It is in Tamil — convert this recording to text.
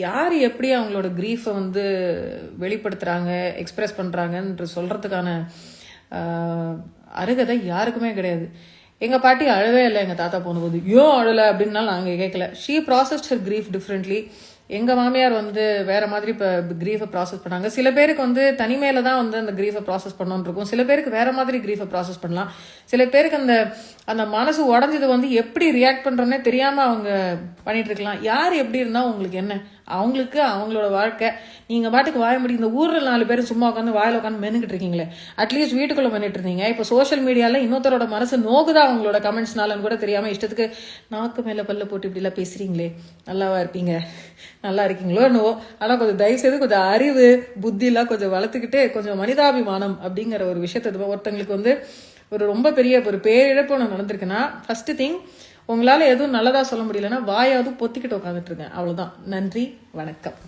யார் எப்படி அவங்களோட க்ரீஃபை வந்து வெளிப்படுத்துகிறாங்க, எக்ஸ்பிரஸ் பண்ணுறாங்கன்ற சொல்கிறதுக்கான அருகதை யாருக்குமே கிடையாது. எங்கள் பாட்டி அழவே இல்லை எங்கள் தாத்தா போனபோது. ஏன் அழலை அப்படின்னாலும் நாங்கள் கேட்கல. She processed her grief differently. எங்கள் மாமியார் வந்து வேறு மாதிரி இப்போ க்ரீஃபை ப்ராசஸ் பண்ணாங்க. சில பேருக்கு வந்து தனிமையில் தான் வந்து அந்த க்ரீஃபை ப்ராசஸ் பண்ணணுன்னு இருக்கும். சில பேருக்கு வேறு மாதிரி க்ரீஃபை ப்ராசஸ் பண்ணலாம். சில பேருக்கு அந்த அந்த மனசு உடஞ்சது வந்து எப்படி ரியாக்ட் பண்ணுறோன்னே தெரியாமல் அவங்க பண்ணிகிட்டு இருக்கலாம். யார் எப்படி இருந்தால் உங்களுக்கு என்ன? அவங்களுக்கு அவங்களோட வாழ்க்கை. நீங்கள் பாட்டுக்கு வாய முடி. இந்த ஊரில் 4 பேரும் சும்மா உட்காந்து வாயில் உட்காந்து மென்னுக்கிட்டு இருக்கீங்களே, அட்லீஸ்ட் வீட்டுக்குள்ளே மென்னுட்டு இருந்தீங்க. இப்போ சோஷியல் மீடியாவில் இன்னொருத்தரோட மனசு நோக்குதா அவங்களோட கமெண்ட்ஸ்னாலன்னு கூட தெரியாமல் இஷ்டத்துக்கு நாக்கு மேலே பல்ல போட்டு இப்படிலாம் பேசுகிறீங்களே, நல்லாவா இருப்பீங்க, நல்லா இருக்கீங்களோ என்னவோ. ஆனால் கொஞ்சம் தயவுசெய்து கொஞ்சம் அறிவு புத்திலாம் கொஞ்சம் வளர்த்துக்கிட்டு கொஞ்சம் மனிதாபிமானம் அப்படிங்கிற ஒரு விஷயத்த ஒருத்தங்களுக்கு வந்து ஒரு ரொம்ப பெரிய ஒரு பேரிழப்பு ஒன்று நடந்திருக்குன்னா, ஃபர்ஸ்ட் திங் உங்களால் எதுவும் நல்லதாக சொல்ல முடியலன்னா வாயாவது பொத்திக்கிட்டு உட்காந்துட்டு இருக்கேன். அவ்வளோதான். நன்றி, வணக்கம்.